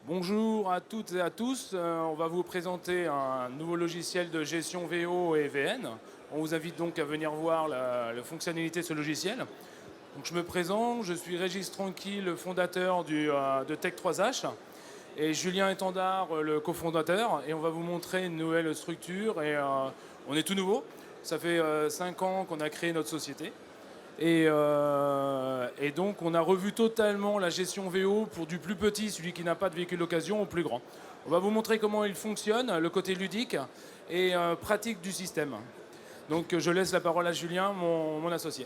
Bonjour à toutes et à tous. On va vous présenter un nouveau logiciel de gestion VO et VN. On vous invite donc à venir voir la fonctionnalité de ce logiciel. Donc, je me présente, je suis Régis Tranquille, le fondateur de Tech3H, et Julien Étendard, le cofondateur. Et on va vous montrer une nouvelle structure. On est tout nouveau. Ça fait 5 ans qu'on a créé notre société. Et donc, on a revu totalement la gestion VO pour du plus petit, celui qui n'a pas de véhicule d'occasion, au plus grand. On va vous montrer comment il fonctionne, le côté ludique et pratique du système. Donc, je laisse la parole à Julien, mon associé.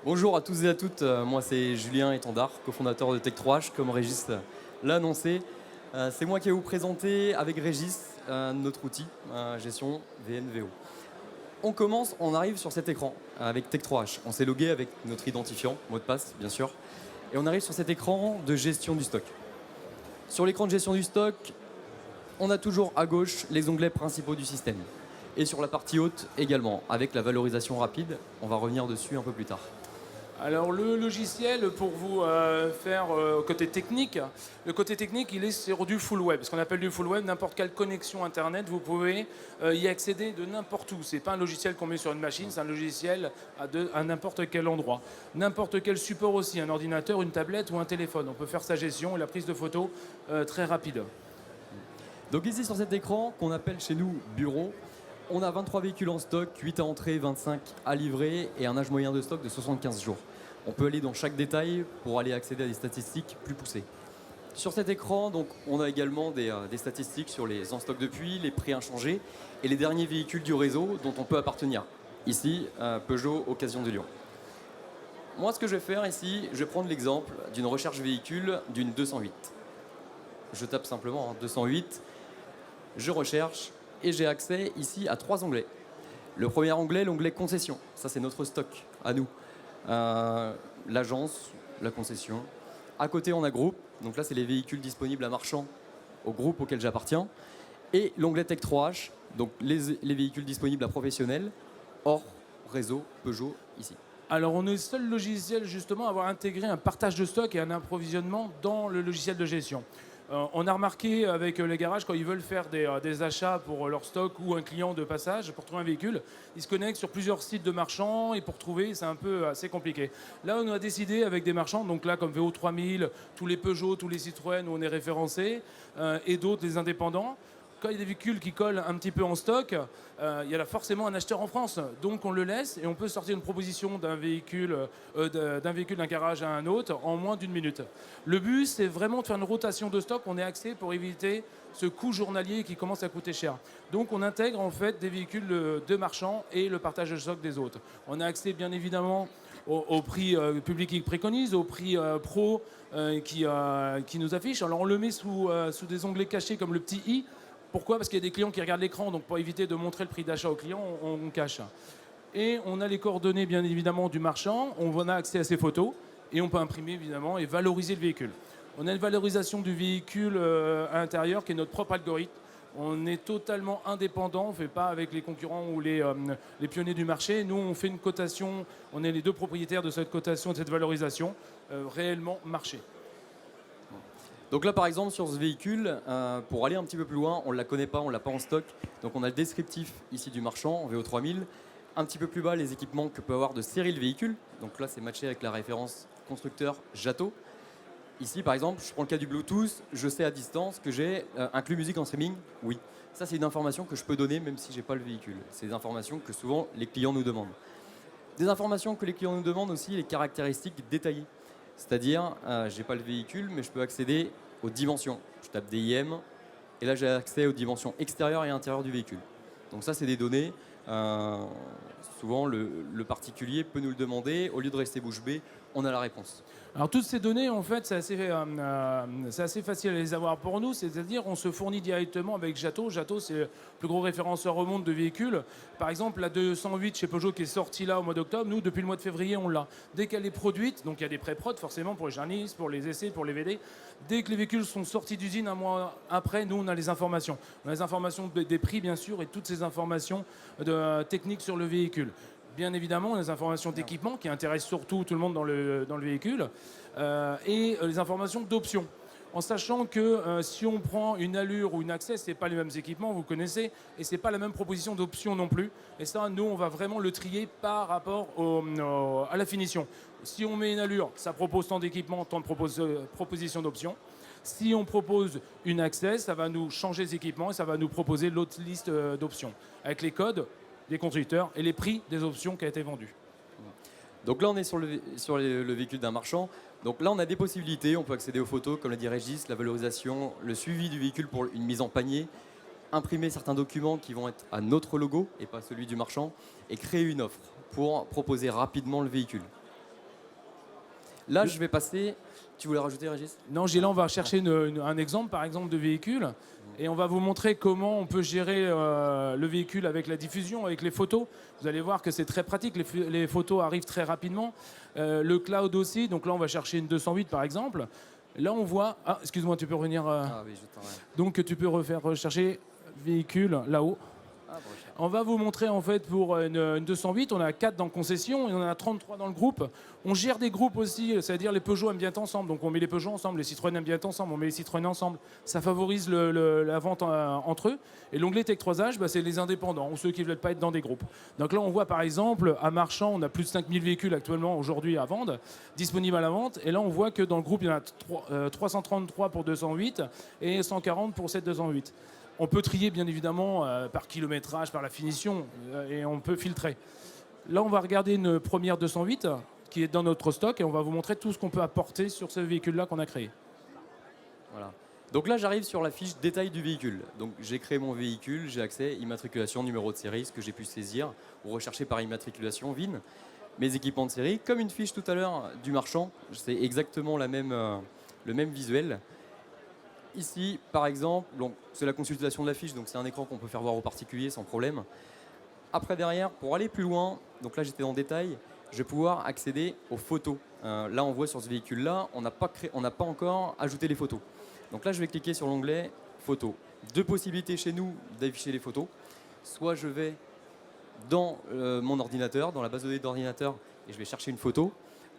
Bonjour à tous et à toutes, moi c'est Julien Étendard, cofondateur de Tech3H, comme Régis l'a annoncé. C'est moi qui vais vous présenter avec Régis notre outil, gestion VNVO. On arrive sur cet écran avec Tech3H. On s'est logué avec notre identifiant, mot de passe bien sûr. Et on arrive sur cet écran de gestion du stock. Sur l'écran de gestion du stock, on a toujours à gauche les onglets principaux du système. Et sur la partie haute également, avec la valorisation rapide. On va revenir dessus un peu plus tard. Alors le logiciel, pour vous faire côté technique, le côté technique, il est sur du full web. Ce qu'on appelle du full web, n'importe quelle connexion internet, vous pouvez y accéder de n'importe où. C'est pas un logiciel qu'on met sur une machine, c'est un logiciel à n'importe quel endroit. N'importe quel support aussi, un ordinateur, une tablette ou un téléphone. On peut faire sa gestion et la prise de photos très rapide. Donc ici sur cet écran, qu'on appelle chez nous bureau, on a 23 véhicules en stock, 8 à entrer, 25 à livrer et un âge moyen de stock de 75 jours. On peut aller dans chaque détail pour aller accéder à des statistiques plus poussées. Sur cet écran, donc, on a également des statistiques sur les en stock depuis, les prix inchangés et les derniers véhicules du réseau dont on peut appartenir. Ici, Peugeot Occasion de Lyon. Moi, ce que je vais faire ici, je vais prendre l'exemple d'une recherche véhicule d'une 208. Je tape simplement 208, je recherche et j'ai accès ici à 3 onglets. Le premier onglet, l'onglet concession. Ça, c'est notre stock à nous. L'agence, la concession. À côté, on a groupe. Donc là, c'est les véhicules disponibles à marchand au groupe auquel j'appartiens. Et l'onglet Tech3H, donc les véhicules disponibles à professionnels, hors réseau Peugeot ici. Alors, on est le seul logiciel justement à avoir intégré un partage de stock et un approvisionnement dans le logiciel de gestion. On a remarqué avec les garages, quand ils veulent faire des achats pour leur stock ou un client de passage pour trouver un véhicule, ils se connectent sur plusieurs sites de marchands et pour trouver, c'est un peu assez compliqué. Là, on a décidé avec des marchands, donc là comme VO3000, tous les Peugeot, tous les Citroën où on est référencé et d'autres, les indépendants. Quand il y a des véhicules qui collent un petit peu en stock, il y a là forcément un acheteur en France. Donc on le laisse et on peut sortir une proposition d'un véhicule, d'un garage à un autre en moins d'1 minute. Le but, c'est vraiment de faire une rotation de stock. On est axé pour éviter ce coût journalier qui commence à coûter cher. Donc on intègre en fait des véhicules de marchands et le partage de stock des autres. On a accès bien évidemment au prix public qui préconise, au prix pro qui nous affiche. Alors on le met sous des onglets cachés comme le petit i. Pourquoi? Parce qu'il y a des clients qui regardent l'écran, donc pour éviter de montrer le prix d'achat au client, on cache. Et on a les coordonnées bien évidemment du marchand, on a accès à ses photos et on peut imprimer évidemment et valoriser le véhicule. On a une valorisation du véhicule à l'intérieur qui est notre propre algorithme. On est totalement indépendant, on ne fait pas avec les concurrents ou les pionniers du marché. Nous, on fait une cotation, on est les deux propriétaires de cette cotation et de cette valorisation, réellement marché. Donc là, par exemple, sur ce véhicule, pour aller un petit peu plus loin, on ne la connaît pas, on ne l'a pas en stock. Donc on a le descriptif ici du marchand, en VO3000. Un petit peu plus bas, les équipements que peut avoir de série le véhicule. Donc là, c'est matché avec la référence constructeur Jato. Ici, par exemple, je prends le cas du Bluetooth, je sais à distance que j'ai inclus musique en streaming. Oui. Ça, c'est une information que je peux donner même si je n'ai pas le véhicule. C'est des informations que souvent les clients nous demandent. Des informations que les clients nous demandent aussi, les caractéristiques détaillées. C'est-à-dire, je n'ai pas le véhicule, mais je peux accéder aux dimensions. Je tape DIM, et là j'ai accès aux dimensions extérieures et intérieures du véhicule. Donc ça, c'est des données. Souvent, le particulier peut nous le demander. Au lieu de rester bouche bée, on a la réponse. Alors toutes ces données, en fait, c'est assez facile à les avoir pour nous. C'est-à-dire, on se fournit directement avec Jato. Jato, c'est le plus gros référenceur au monde de véhicules. Par exemple, la 208 chez Peugeot qui est sortie là au mois d'octobre, nous, depuis le mois de février, on l'a. Dès qu'elle est produite, donc il y a des pré-prod forcément pour les journalistes, pour les essais, pour les VD. Dès que les véhicules sont sortis d'usine un mois après, nous, on a les informations. On a les informations des prix, bien sûr, et toutes ces informations techniques sur le véhicule. Bien évidemment, les informations d'équipement qui intéressent surtout tout le monde dans le véhicule et les informations d'options. en sachant que si on prend une Allure ou une Access, ce n'est pas les mêmes équipements, vous connaissez, et ce n'est pas la même proposition d'options non plus. Et ça, nous, on va vraiment le trier par rapport à la finition. Si on met une Allure, ça propose tant d'équipements, tant de propositions d'options. Si on propose une Access, ça va nous changer les équipements et ça va nous proposer l'autre liste d'options, avec les codes des constructeurs et les prix des options qui ont été vendues. Donc là, on est sur le véhicule d'un marchand. Donc là, on a des possibilités. On peut accéder aux photos, comme l'a dit Régis, la valorisation, le suivi du véhicule pour une mise en panier, imprimer certains documents qui vont être à notre logo et pas celui du marchand, et créer une offre pour proposer rapidement le véhicule. Là, je vais passer... Tu voulais rajouter, Régis? Non, là, on va chercher un exemple, par exemple, de véhicule. Et on va vous montrer comment on peut gérer le véhicule avec la diffusion, avec les photos. Vous allez voir que c'est très pratique, les photos arrivent très rapidement. Le cloud aussi, donc là on va chercher une 208 par exemple. Là on voit... Ah, excuse-moi, tu peux revenir... Ah oui, je t'en... Donc tu peux rechercher véhicule là-haut. On va vous montrer en fait pour une 208, on a 4 dans la concession et on en a 33 dans le groupe. On gère des groupes aussi, c'est-à-dire les Peugeot aiment bien être ensemble, donc on met les Peugeot ensemble, les Citroën aiment bien être ensemble, on met les Citroën ensemble. Ça favorise la vente entre eux. Et l'onglet Tech 3H, c'est les indépendants ou ceux qui ne veulent pas être dans des groupes. Donc là on voit par exemple, à Marchand, on a plus de 5000 véhicules actuellement aujourd'hui à vendre, disponibles à la vente. Et là on voit que dans le groupe, il y en a 333 pour 208 et 140 pour cette 208. On peut trier bien évidemment par kilométrage, par la finition, et on peut filtrer. Là, on va regarder une première 208 qui est dans notre stock et on va vous montrer tout ce qu'on peut apporter sur ce véhicule-là qu'on a créé. Voilà. Donc là, j'arrive sur la fiche détail du véhicule. Donc j'ai créé mon véhicule, j'ai accès, immatriculation, numéro de série, ce que j'ai pu saisir ou rechercher par immatriculation, VIN. Mes équipements de série, comme une fiche tout à l'heure du marchand, c'est exactement le même visuel. Ici, par exemple, c'est la consultation de la fiche, donc c'est un écran qu'on peut faire voir aux particuliers sans problème. Après, derrière, pour aller plus loin, donc là j'étais en détail, je vais pouvoir accéder aux photos. Là, on voit sur ce véhicule-là, on n'a pas encore ajouté les photos. Donc là, je vais cliquer sur l'onglet photos. Deux possibilités chez nous d'afficher les photos. Soit je vais dans mon ordinateur, dans la base de données d'ordinateur, et je vais chercher une photo.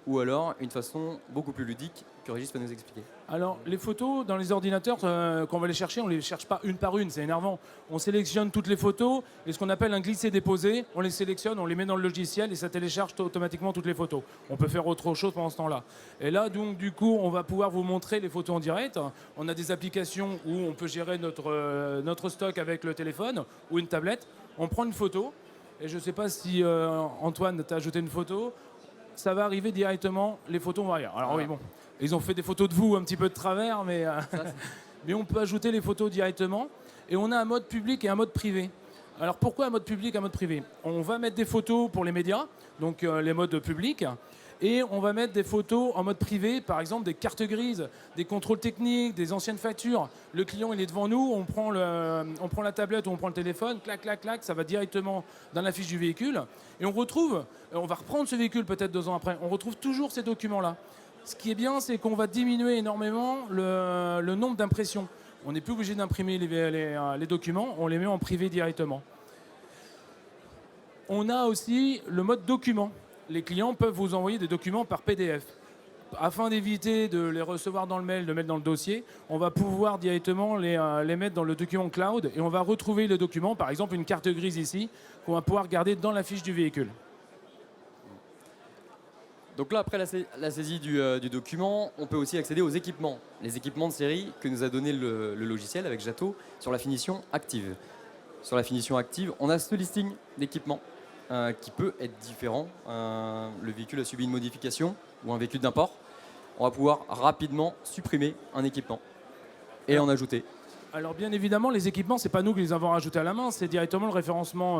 Ou alors une façon beaucoup plus ludique que Régis va nous expliquer. Alors, les photos dans les ordinateurs, quand on va les chercher, on ne les cherche pas une par une, c'est énervant. On sélectionne toutes les photos et ce qu'on appelle un glisser-déposer, on les sélectionne, on les met dans le logiciel et ça télécharge automatiquement toutes les photos. On peut faire autre chose pendant ce temps-là. Et là, donc, du coup, on va pouvoir vous montrer les photos en direct. On a des applications où on peut gérer notre stock avec le téléphone ou une tablette. On prend une photo et je ne sais pas si Antoine t'a ajouté une photo. Ça va arriver directement, les photos vont arriver. Alors oui, bon, ils ont fait des photos de vous un petit peu de travers, mais on peut ajouter les photos directement. Et on a un mode public et un mode privé. Alors pourquoi un mode public et un mode privé? On va mettre des photos pour les médias, donc les modes publics, et on va mettre des photos en mode privé, par exemple des cartes grises, des contrôles techniques, des anciennes factures. Le client, il est devant nous, on prend la tablette ou on prend le téléphone, clac, clac, clac, ça va directement dans la fiche du véhicule. Et on va reprendre ce véhicule peut-être 2 ans après, on retrouve toujours ces documents-là. Ce qui est bien, c'est qu'on va diminuer énormément le nombre d'impressions. On n'est plus obligé d'imprimer les documents, on les met en privé directement. On a aussi le mode document. Les clients peuvent vous envoyer des documents par PDF. Afin d'éviter de les recevoir dans le mail, de mettre dans le dossier, on va pouvoir directement les mettre dans le document cloud et on va retrouver le document, par exemple une carte grise ici, qu'on va pouvoir garder dans la fiche du véhicule. Donc là, après la saisie du document, on peut aussi accéder aux équipements. Les équipements de série que nous a donné le logiciel avec Jato sur la finition active. Sur la finition active, on a ce listing d'équipements qui peut être différent. Le véhicule a subi une modification ou un véhicule d'import. On va pouvoir rapidement supprimer un équipement et en ajouter. Alors bien évidemment, les équipements, ce n'est pas nous qui les avons rajoutés à la main, c'est directement le référencement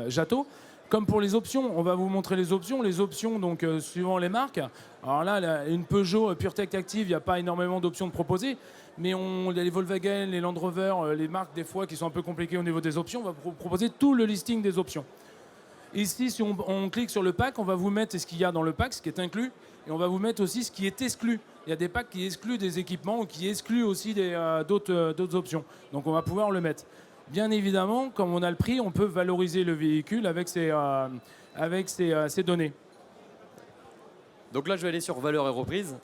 Jato. Comme pour les options, on va vous montrer les options. Les options, donc, suivant les marques. Alors là, une Peugeot PureTech Active, il n'y a pas énormément d'options de proposer. Mais il y a les Volkswagen, les Land Rover, les marques des fois qui sont un peu compliquées au niveau des options. On va vous proposer tout le listing des options. Ici, si on clique sur le pack, on va vous mettre ce qu'il y a dans le pack, ce qui est inclus. Et on va vous mettre aussi ce qui est exclu. Il y a des packs qui excluent des équipements ou qui excluent aussi d'autres options. Donc on va pouvoir le mettre. Bien évidemment, comme on a le prix, on peut valoriser le véhicule avec ces données. Donc là, je vais aller sur valeur et reprise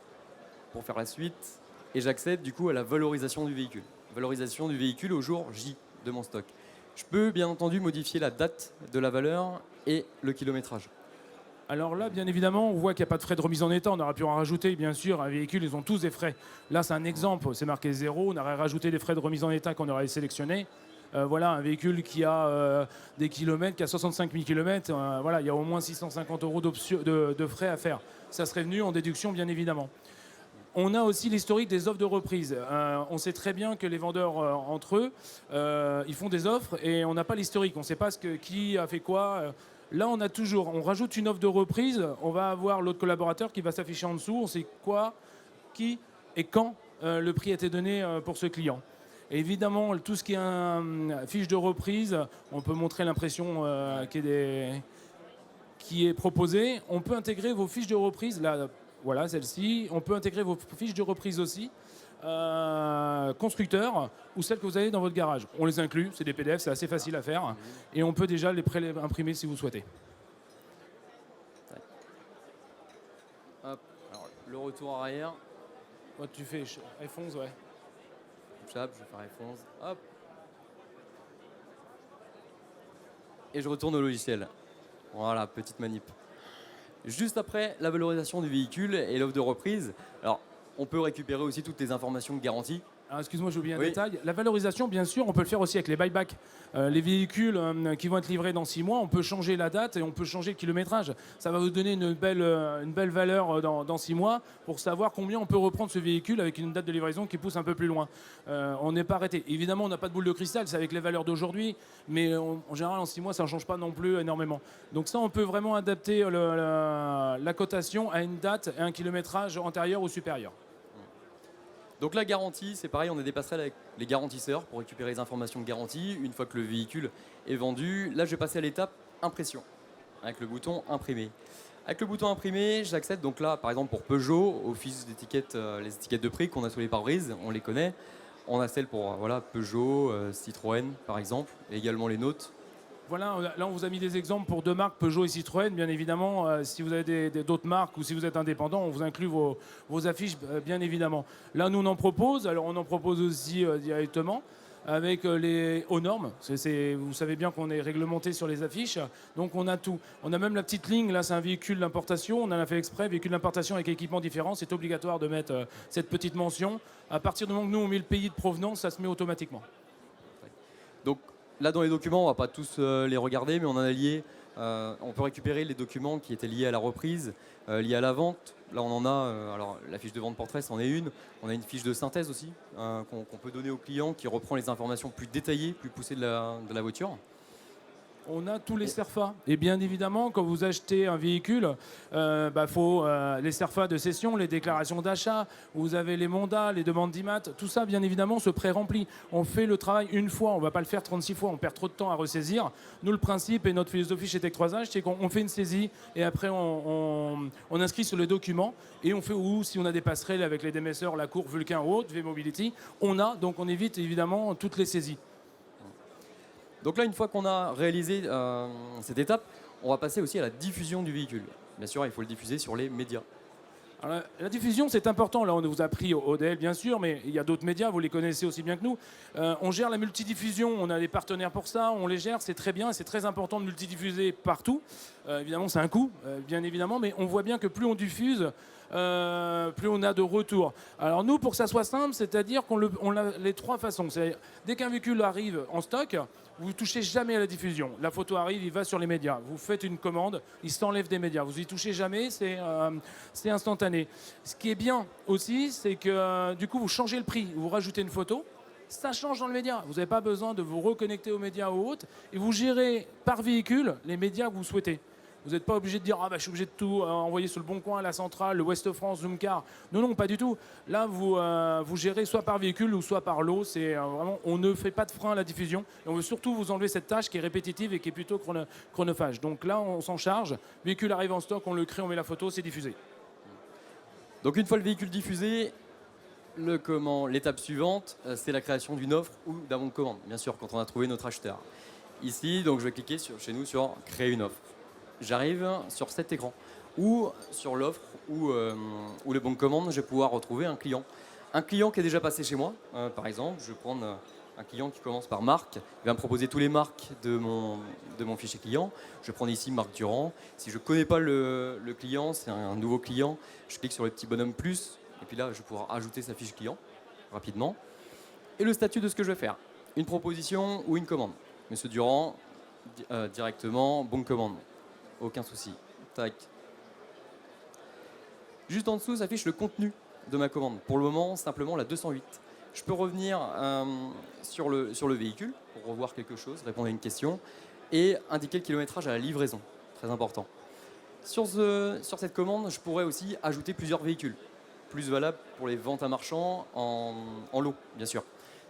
pour faire la suite. et j'accède du coup à la valorisation du véhicule. Valorisation du véhicule au jour J de mon stock. Je peux bien entendu modifier la date de la valeur et le kilométrage. Alors là, bien évidemment, on voit qu'il n'y a pas de frais de remise en état. On aurait pu en rajouter, bien sûr. Un véhicule, ils ont tous des frais. Là, c'est un exemple. C'est marqué 0. On aurait rajouté des frais de remise en état qu'on aurait sélectionnés. Voilà, un véhicule qui a des kilomètres, qui a 65 000 kilomètres, voilà, il y a au moins 650 € de frais à faire. Ça serait venu en déduction, bien évidemment. On a aussi l'historique des offres de reprise. On sait très bien que les vendeurs, entre eux, ils font des offres et on n'a pas l'historique. On ne sait pas qui a fait quoi. Là, on rajoute une offre de reprise, on va avoir l'autre collaborateur qui va s'afficher en dessous. On sait quoi, qui et quand le prix a été donné pour ce client. Et évidemment, tout ce qui est fiche de reprise, on peut montrer l'impression qui est proposée. On peut intégrer vos fiches de reprise, là, voilà, celle-ci. On peut intégrer vos fiches de reprise aussi, constructeurs ou celles que vous avez dans votre garage. On les inclut, c'est des PDF, c'est assez facile à faire. Et on peut déjà les imprimer si vous souhaitez. Hop, alors, le retour arrière. Ouais, tu fais F11, ouais. Je vais faire F11. Hop. Et je retourne au logiciel. Voilà, petite manip. Juste après la valorisation du véhicule et l'offre de reprise, alors on peut récupérer aussi toutes les informations de garantie. Alors, excuse-moi, j'ai oublié un détail. La valorisation, bien sûr, on peut le faire aussi avec les buybacks. Les véhicules qui vont être livrés dans 6 mois, on peut changer la date et on peut changer le kilométrage. Ça va vous donner une belle valeur dans 6 mois pour savoir combien on peut reprendre ce véhicule avec une date de livraison qui pousse un peu plus loin. On n'est pas arrêté. Évidemment, on n'a pas de boule de cristal, c'est avec les valeurs d'aujourd'hui, mais en général, en 6 mois, ça ne change pas non plus énormément. Donc ça, on peut vraiment adapter la cotation à une date et un kilométrage antérieur ou supérieur. Donc la garantie, c'est pareil, on a des passerelles avec les garantisseurs pour récupérer les informations de garantie une fois que le véhicule est vendu. Là, je vais passer à l'étape impression avec le bouton imprimer. Avec le bouton imprimer, j'accède donc là, par exemple pour Peugeot, aux fiches d'étiquettes, les étiquettes de prix qu'on a sur les pare-brises, on les connaît. On a celles pour voilà, Peugeot, Citroën par exemple, et également les nôtres. Voilà, là on vous a mis des exemples pour 2 marques, Peugeot et Citroën. Bien évidemment, si vous avez d'autres marques ou si vous êtes indépendant, on vous inclut vos affiches, bien évidemment. Là, nous on en propose. Alors on en propose aussi directement avec aux normes. Vous savez bien qu'on est réglementé sur les affiches. Donc on a tout. On a même la petite ligne. Là, c'est un véhicule d'importation. On en a fait exprès. Véhicule d'importation avec équipement différent. C'est obligatoire de mettre cette petite mention. À partir du moment que nous on met le pays de provenance, ça se met automatiquement. Donc, là, dans les documents, on ne va pas tous les regarder, mais on en a lié. On peut récupérer les documents qui étaient liés à la reprise, liés à la vente. Là, on en a, alors la fiche de vente portrait, c'en est une. On a une fiche de synthèse aussi, qu'on peut donner au client, qui reprend les informations plus détaillées, plus poussées de la voiture. On a tous les CERFA. Et bien évidemment, quand vous achetez un véhicule, faut les CERFA de cession, les déclarations d'achat, vous avez les mandats, les demandes d'IMAT, tout ça, bien évidemment, se pré-remplit. On fait le travail une fois, on ne va pas le faire 36 fois, on perd trop de temps à ressaisir. Nous, le principe et notre philosophie chez Tech3Age, c'est qu'on fait une saisie et après on inscrit sur le document et on fait, ou si on a des passerelles avec les démesseurs, la cour, Vulcain ou autre, V-Mobility, donc on évite évidemment toutes les saisies. Donc là, une fois qu'on a réalisé cette étape, on va passer aussi à la diffusion du véhicule. Bien sûr, il faut le diffuser sur les médias. Alors, la diffusion, c'est important. Là, on vous a pris ODL, bien sûr, mais il y a d'autres médias, vous les connaissez aussi bien que nous. On gère la multidiffusion, on a des partenaires pour ça, on les gère, c'est très bien, c'est très important de multidiffuser partout. Évidemment, c'est un coût, bien évidemment, mais on voit bien que plus on diffuse, plus on a de retours. Alors nous, pour que ça soit simple, c'est-à-dire qu'on a les 3 façons. Dès qu'un véhicule arrive en stock, vous ne touchez jamais à la diffusion. La photo arrive, il va sur les médias. Vous faites une commande, il s'enlève des médias. Vous n'y touchez jamais, c'est instantané. Ce qui est bien aussi, c'est que du coup, vous changez le prix. Vous rajoutez une photo, ça change dans le média. Vous n'avez pas besoin de vous reconnecter aux médias ou autres. Et vous gérez par véhicule les médias que vous souhaitez. Vous n'êtes pas obligé de dire je suis obligé de tout envoyer sur le Bon Coin, la Centrale, le Ouest France, Zoomcar. Non, pas du tout. Là, vous gérez soit par véhicule ou soit par lot. C'est vraiment, on ne fait pas de frein à la diffusion. Et on veut surtout vous enlever cette tâche qui est répétitive et qui est plutôt chronophage. Donc là, on s'en charge. Véhicule arrive en stock, on le crée, on met la photo, c'est diffusé. Donc une fois le véhicule diffusé, l'étape suivante, c'est la création d'une offre ou d'un bon de commande. Bien sûr, quand on a trouvé notre acheteur. Ici, donc, je vais cliquer chez nous sur créer une offre. J'arrive sur cet écran ou sur l'offre ou le bon de commande, je vais pouvoir retrouver un client. Un client qui est déjà passé chez moi, par exemple, je vais prendre un client qui commence par Marc, il va me proposer tous les marques de mon fichier client. Je vais prendre ici Marc Durand. Si je ne connais pas le client, c'est un nouveau client, je clique sur le petit bonhomme plus, et puis là, je vais pouvoir ajouter sa fiche client rapidement. Et le statut de ce que je vais faire, une proposition ou une commande. Monsieur Durand, directement, bon commande, aucun souci. Tac. Juste en dessous s'affiche le contenu de ma commande. Pour le moment, simplement la 208. Je peux revenir sur le véhicule pour revoir quelque chose, répondre à une question et indiquer le kilométrage à la livraison. Très important. Sur cette commande, je pourrais aussi ajouter plusieurs véhicules. Plus valable pour les ventes à marchand en lot, bien sûr.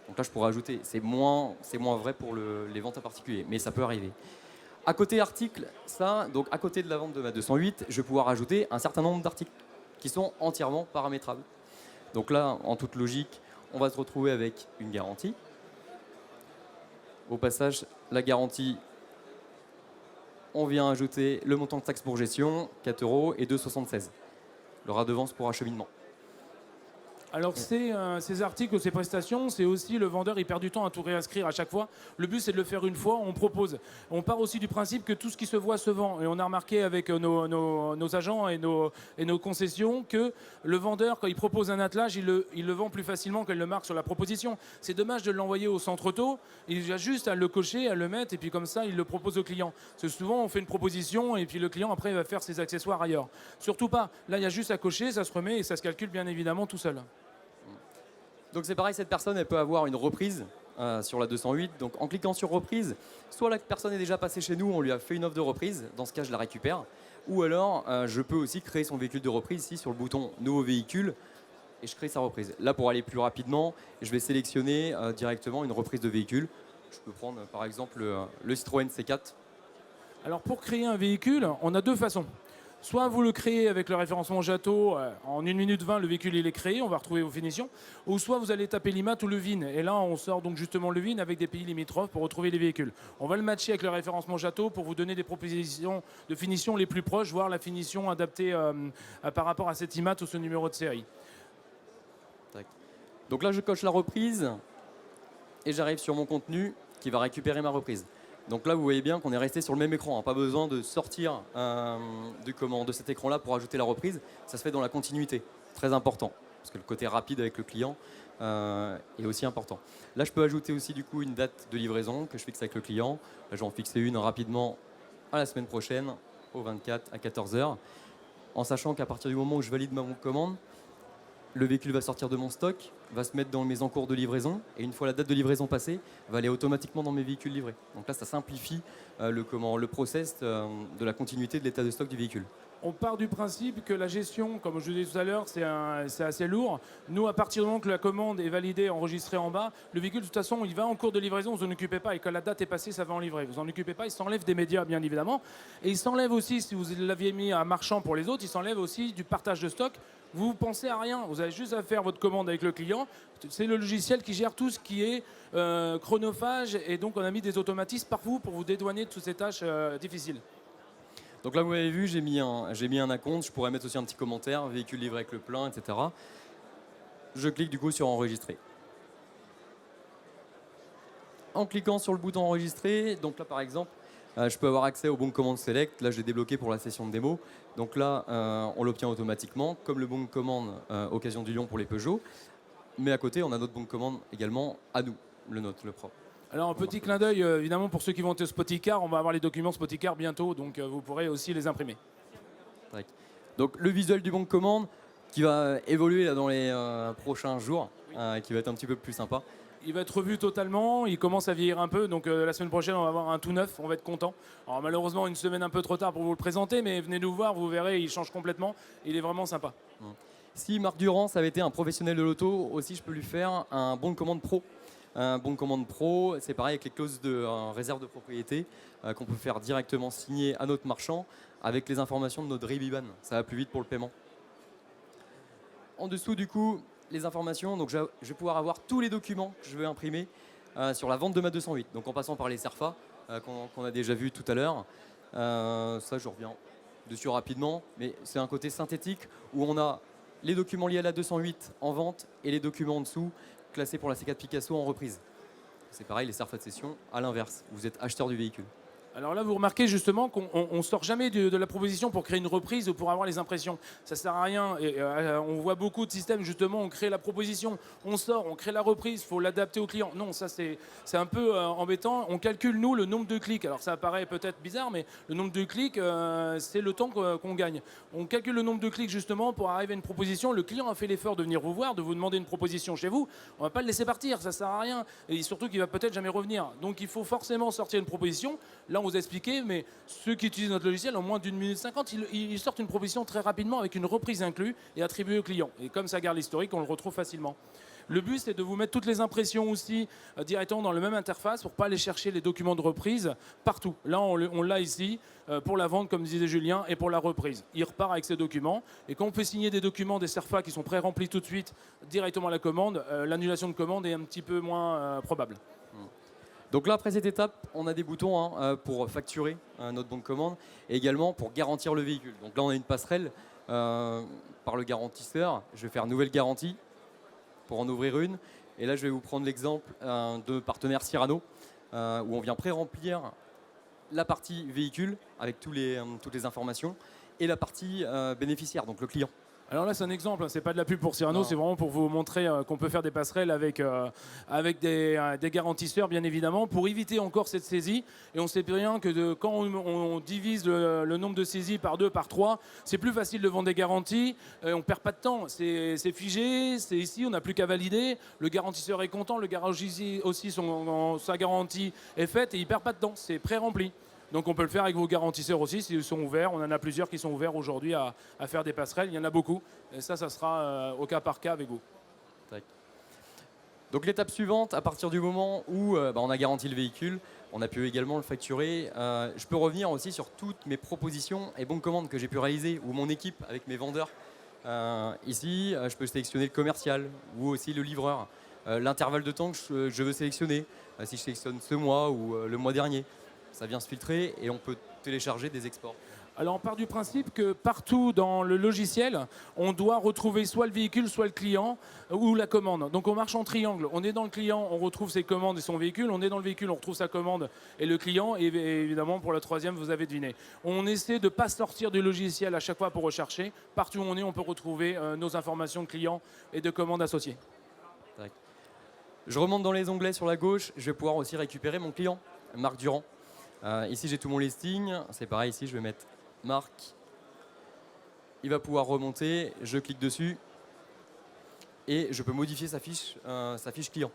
Donc là, je pourrais ajouter. C'est moins vrai pour les ventes à particuliers, mais ça peut arriver. À côté article, donc à côté de la vente de ma 208, je vais pouvoir ajouter un certain nombre d'articles qui sont entièrement paramétrables. Donc là, en toute logique, on va se retrouver avec une garantie. Au passage, la garantie, on vient ajouter le montant de taxe pour gestion, 4 € et 2,76 €. Le redevance pour acheminement. Alors ces articles ou ces prestations, c'est aussi le vendeur, il perd du temps à tout réinscrire à chaque fois. Le but c'est de le faire une fois, on propose. On part aussi du principe que tout ce qui se voit se vend. Et on a remarqué avec nos agents et nos concessions que le vendeur, quand il propose un attelage, il le vend plus facilement qu'elle le marque sur la proposition. C'est dommage de l'envoyer au centre auto, il a juste à le cocher, à le mettre et puis comme ça il le propose au client. Parce que souvent on fait une proposition et puis le client après il va faire ses accessoires ailleurs. Surtout pas, là il y a juste à cocher, ça se remet et ça se calcule bien évidemment tout seul. Donc c'est pareil, cette personne, elle peut avoir une reprise sur la 208. Donc en cliquant sur reprise, soit la personne est déjà passée chez nous, on lui a fait une offre de reprise, dans ce cas je la récupère. Ou alors je peux aussi créer son véhicule de reprise ici sur le bouton nouveau véhicule et je crée sa reprise. Là pour aller plus rapidement, je vais sélectionner directement une reprise de véhicule. Je peux prendre par exemple le Citroën C4. Alors pour créer un véhicule, on a deux façons. Soit vous le créez avec le référencement JATO, en 1 minute 20, le véhicule il est créé, on va retrouver vos finitions. Ou soit vous allez taper l'IMAT ou le VIN. Et là, on sort donc justement le VIN avec des pays limitrophes pour retrouver les véhicules. On va le matcher avec le référencement JATO pour vous donner des propositions de finition les plus proches, voire la finition adaptée par rapport à cet IMAT ou ce numéro de série. Tac. Donc là, je coche la reprise et j'arrive sur mon contenu qui va récupérer ma reprise. Donc là, vous voyez bien qu'on est resté sur le même écran. Pas besoin de sortir de cet écran-là pour ajouter la reprise. Ça se fait dans la continuité. Très important. Parce que le côté rapide avec le client est aussi important. Là, je peux ajouter aussi du coup une date de livraison que je fixe avec le client. Là, je vais en fixer une rapidement à la semaine prochaine, au 24 à 14 h. En sachant qu'à partir du moment où je valide ma commande, le véhicule va sortir de mon stock, va se mettre dans mes encours de livraison et une fois la date de livraison passée, va aller automatiquement dans mes véhicules livrés. Donc là, ça simplifie le process de la continuité de l'état de stock du véhicule. On part du principe que la gestion, comme je vous disais tout à l'heure, c'est assez lourd. Nous, à partir du moment que la commande est validée, enregistrée en bas, le véhicule, de toute façon, il va en cours de livraison, vous en occupez pas. Et quand la date est passée, ça va en livrer. Vous en occupez pas, il s'enlève des médias, bien évidemment. Et il s'enlève aussi, si vous l'aviez mis à marchand pour les autres, il s'enlève aussi du partage de stock. Vous ne pensez à rien, vous avez juste à faire votre commande avec le client. C'est le logiciel qui gère tout ce qui est chronophage. Et donc, on a mis des automatismes par vous pour vous dédouaner de toutes ces tâches difficiles. Donc là, vous avez vu, j'ai mis un acompte. Je pourrais mettre aussi un petit commentaire, véhicule livré avec le plein, etc. Je clique du coup sur enregistrer. En cliquant sur le bouton enregistrer, donc là par exemple, je peux avoir accès au bon de commande select. Là, je l'ai débloqué pour la session de démo. Donc là, on l'obtient automatiquement, comme le bon de commande Occasion du Lion pour les Peugeot. Mais à côté, on a notre bon de commande également à nous, le nôtre, le propre. Alors un petit clin d'œil, évidemment, pour ceux qui vont être Spoticar, on va avoir les documents Spoticar bientôt, donc vous pourrez aussi les imprimer. Donc le visuel du bon de commande qui va évoluer là, dans les prochains jours, qui va être un petit peu plus sympa. Il va être revu totalement, il commence à vieillir un peu, donc la semaine prochaine on va avoir un tout neuf, on va être content. Alors malheureusement une semaine un peu trop tard pour vous le présenter, mais venez nous voir, vous verrez, il change complètement, il est vraiment sympa. Si Marc Durand ça avait été un professionnel de l'auto, aussi je peux lui faire un bon de commande pro. Un bon de commande pro, c'est pareil avec les clauses de réserve de propriété qu'on peut faire directement signer à notre marchand avec les informations de notre RIB-IBAN. Ça va plus vite pour le paiement. En dessous du coup, les informations, donc je vais pouvoir avoir tous les documents que je veux imprimer sur la vente de ma 208. Donc en passant par les CERFA qu'on a déjà vu tout à l'heure. Ça je reviens dessus rapidement, mais c'est un côté synthétique où on a les documents liés à la 208 en vente et les documents en dessous classés pour la C4 Picasso en reprise. C'est pareil, les certificats de cession, à l'inverse, vous êtes acheteur du véhicule. Alors là, vous remarquez justement qu'on ne sort jamais de la proposition pour créer une reprise ou pour avoir les impressions. Ça ne sert à rien. Et, on voit beaucoup de systèmes, justement, on crée la proposition, on sort, on crée la reprise, il faut l'adapter au client. Non, ça c'est un peu embêtant. On calcule, nous, le nombre de clics. Alors ça paraît peut-être bizarre, mais le nombre de clics, c'est le temps qu'on gagne. On calcule le nombre de clics, justement, pour arriver à une proposition. Le client a fait l'effort de venir vous voir, de vous demander une proposition chez vous. On ne va pas le laisser partir, ça ne sert à rien. Et surtout qu'il va peut-être jamais revenir. Donc il faut forcément sortir une proposition. Là, on vous a expliqué, mais ceux qui utilisent notre logiciel, en moins d'une minute 50, ils sortent une proposition très rapidement avec une reprise inclue et attribuée au client. Et comme ça garde l'historique, on le retrouve facilement. Le but, c'est de vous mettre toutes les impressions aussi directement dans la même interface pour ne pas aller chercher les documents de reprise partout. Là, on l'a ici pour la vente, comme disait Julien, et pour la reprise. Il repart avec ces documents. Et quand on peut signer des documents, des CERFA qui sont pré-remplis tout de suite directement à la commande, l'annulation de commande est un petit peu moins probable. Donc là, après cette étape, on a des boutons pour facturer notre bon de commande et également pour garantir le véhicule. Donc là, on a une passerelle par le garantisseur. Je vais faire nouvelle garantie pour en ouvrir une. Et là, je vais vous prendre l'exemple de partenaire Cyrano où on vient pré-remplir la partie véhicule avec toutes les informations et la partie bénéficiaire, donc le client. Alors là, c'est un exemple, c'est pas de la pub pour Cyrano, c'est vraiment pour vous montrer qu'on peut faire des passerelles avec des garantisseurs, bien évidemment, pour éviter encore cette saisie. Et on sait bien que quand on divise le nombre de saisies par 2, par 3, c'est plus facile de vendre des garanties, on perd pas de temps, c'est figé, c'est ici, on n'a plus qu'à valider, le garantisseur est content, le garagiste aussi, sa garantie est faite et il perd pas de temps, c'est pré-rempli. Donc on peut le faire avec vos garantisseurs aussi s'ils sont ouverts. On en a plusieurs qui sont ouverts aujourd'hui à faire des passerelles. Il y en a beaucoup. Et ça sera au cas par cas avec vous. Donc l'étape suivante, à partir du moment où on a garanti le véhicule, on a pu également le facturer. Je peux revenir aussi sur toutes mes propositions et bons de commande que j'ai pu réaliser ou mon équipe avec mes vendeurs. Ici, je peux sélectionner le commercial ou aussi le livreur. L'intervalle de temps que je veux sélectionner, si je sélectionne ce mois ou le mois dernier. Ça vient se filtrer et on peut télécharger des exports. Alors on part du principe que partout dans le logiciel, on doit retrouver soit le véhicule, soit le client ou la commande. Donc on marche en triangle. On est dans le client, on retrouve ses commandes et son véhicule. On est dans le véhicule, on retrouve sa commande et le client. Et évidemment, pour la troisième, vous avez deviné. On essaie de ne pas sortir du logiciel à chaque fois pour rechercher. Partout où on est, on peut retrouver nos informations de clients et de commandes associées. Je remonte dans les onglets sur la gauche. Je vais pouvoir aussi récupérer mon client, Marc Durand. Ici, j'ai tout mon listing. C'est pareil, ici, je vais mettre Marc. Il va pouvoir remonter. Je clique dessus. Et je peux modifier sa fiche client.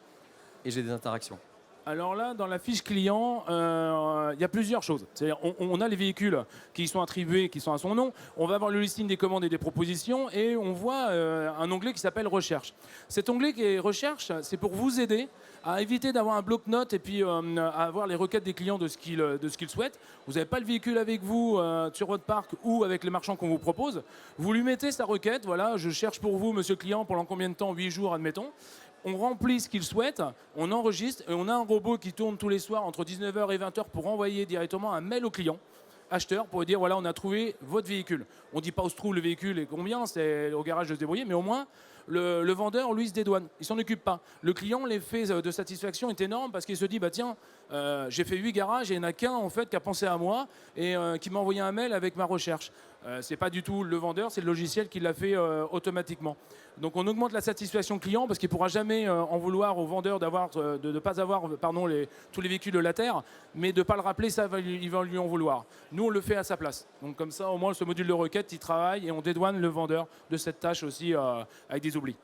Et j'ai des interactions. Alors là, dans la fiche client, il y a plusieurs choses. C'est-à-dire, on a les véhicules qui sont attribués, qui sont à son nom. On va avoir le listing des commandes et des propositions. Et on voit un onglet qui s'appelle Recherche. Cet onglet qui est Recherche, c'est pour vous aider à éviter d'avoir un bloc-notes et puis à avoir les requêtes des clients de ce qu'ils souhaitent. Vous n'avez pas le véhicule avec vous sur votre parc ou avec les marchands qu'on vous propose. Vous lui mettez sa requête. Voilà, je cherche pour vous, monsieur client, pendant combien de temps? 8 jours, admettons. On remplit ce qu'il souhaite, on enregistre et on a un robot qui tourne tous les soirs entre 19h et 20h pour envoyer directement un mail au client acheteur pour dire voilà, on a trouvé votre véhicule. On ne dit pas où se trouve le véhicule et combien, c'est au garage de se débrouiller, mais au moins le vendeur, lui, se dédouane. Il ne s'en occupe pas. Le client, l'effet de satisfaction est énorme parce qu'il se dit bah tiens, j'ai fait 8 garages et il n'y en a qu'un en fait qui a pensé à moi et qui m'a envoyé un mail avec ma recherche. C'est pas du tout le vendeur, c'est le logiciel qui l'a fait automatiquement. Donc on augmente la satisfaction client parce qu'il ne pourra jamais en vouloir au vendeur de ne pas avoir tous les véhicules de la Terre, mais de ne pas le rappeler, ça il va lui en vouloir. Nous, on le fait à sa place. Donc comme ça, au moins, ce module de requête, il travaille et on dédouane le vendeur de cette tâche aussi avec des oublis.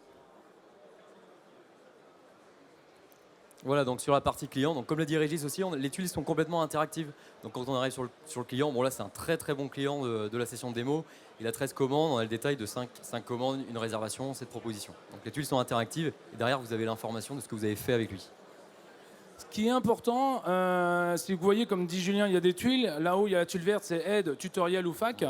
Voilà, donc sur la partie client, donc comme l'a dit Régis aussi, les tuiles sont complètement interactives. Donc quand on arrive sur le client, bon là c'est un très très bon client de la session de démo. Il a 13 commandes, on a le détail de 5 commandes, une réservation, cette proposition. Donc les tuiles sont interactives et derrière vous avez l'information de ce que vous avez fait avec lui. Ce qui est important, si vous voyez, comme dit Julien, il y a des tuiles. Là-haut, il y a la tuile verte, c'est aide, tutoriel ou fac.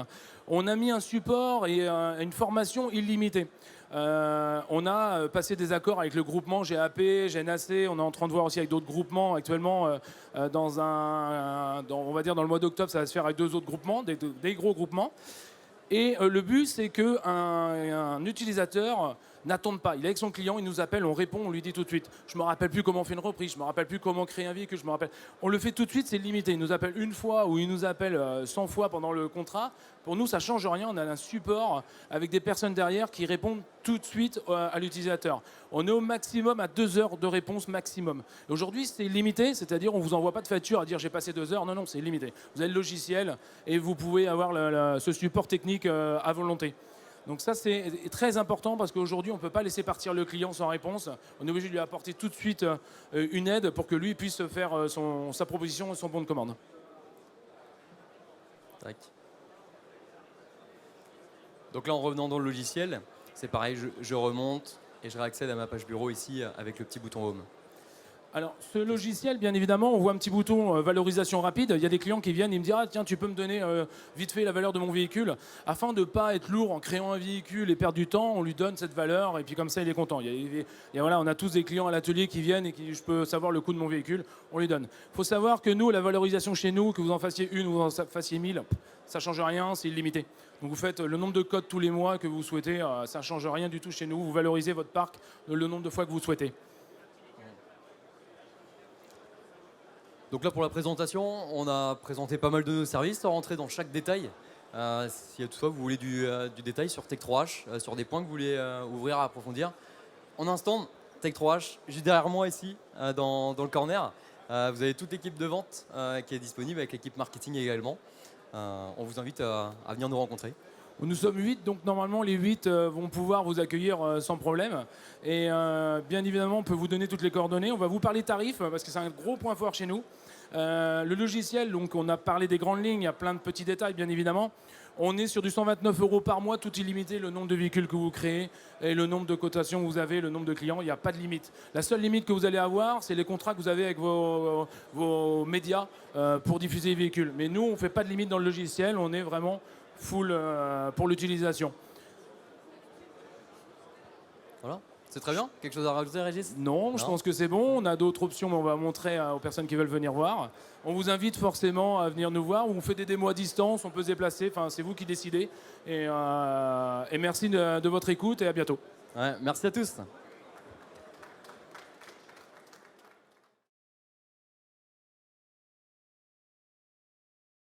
On a mis un support et une formation illimitée. On a passé des accords avec le groupement GAP, GNAC. On est en train de voir aussi avec d'autres groupements actuellement. On va dire dans le mois d'octobre, ça va se faire avec 2 autres groupements, des gros groupements. Et le but, c'est qu'un utilisateur n'attende pas. Il est avec son client, il nous appelle, on répond, on lui dit tout de suite. Je ne me rappelle plus comment on fait une reprise, je ne me rappelle plus comment créer un véhicule, je me rappelle. On le fait tout de suite, c'est limité. Il nous appelle une fois ou il nous appelle 100 fois pendant le contrat. Pour nous, ça ne change rien. On a un support avec des personnes derrière qui répondent tout de suite à l'utilisateur. On est au maximum à 2 heures de réponse maximum. Aujourd'hui, c'est limité, c'est-à-dire on ne vous envoie pas de facture à dire j'ai passé 2 heures. Non, non, c'est limité. Vous avez le logiciel et vous pouvez avoir ce support technique à volonté. Donc ça, c'est très important parce qu'aujourd'hui, on ne peut pas laisser partir le client sans réponse. On est obligé de lui apporter tout de suite une aide pour que lui puisse faire sa proposition et son bon de commande. Tac. Donc là, en revenant dans le logiciel, c'est pareil, je remonte et je réaccède à ma page bureau ici avec le petit bouton Home. Alors, ce logiciel, bien évidemment, on voit un petit bouton valorisation rapide. Il y a des clients qui viennent et me disent « Ah, tiens, tu peux me donner vite fait la valeur de mon véhicule ?» Afin de ne pas être lourd en créant un véhicule et perdre du temps, on lui donne cette valeur et puis comme ça, il est content. Voilà, on a tous des clients à l'atelier qui viennent et qui je peux savoir le coût de mon véhicule, on lui donne. Il faut savoir que nous, la valorisation chez nous, que vous en fassiez une ou vous en fassiez 1000, ça ne change rien, c'est illimité. Donc vous faites le nombre de codes tous les mois que vous souhaitez, ça ne change rien du tout chez nous. Vous valorisez votre parc le nombre de fois que vous souhaitez. Donc là, pour la présentation, on a présenté pas mal de nos services, sans rentrer dans chaque détail. Si toutefois vous voulez du détail sur Tech3H, sur des points que vous voulez ouvrir, approfondir, on a un stand Tech3H juste derrière moi ici, dans le corner. Vous avez toute l'équipe de vente qui est disponible, avec l'équipe marketing également. On vous invite à venir nous rencontrer. Nous sommes 8, donc normalement les 8 vont pouvoir vous accueillir sans problème. Et bien évidemment, on peut vous donner toutes les coordonnées. On va vous parler tarifs, parce que c'est un gros point fort chez nous. Le logiciel, donc on a parlé des grandes lignes, il y a plein de petits détails bien évidemment. On est sur du 129 € par mois, tout illimité, le nombre de véhicules que vous créez et le nombre de cotations que vous avez, le nombre de clients, il n'y a pas de limite. La seule limite que vous allez avoir, c'est les contrats que vous avez avec vos médias pour diffuser les véhicules. Mais nous, on ne fait pas de limite dans le logiciel, on est vraiment full pour l'utilisation. Voilà, c'est très bien. Quelque chose à rajouter, Régis? Non, je pense que c'est bon. On a d'autres options, mais on va montrer aux personnes qui veulent venir voir. On vous invite forcément à venir nous voir. On fait des démos à distance, on peut se déplacer. Enfin, c'est vous qui décidez. Et merci de votre écoute et à bientôt. Ouais, merci à tous.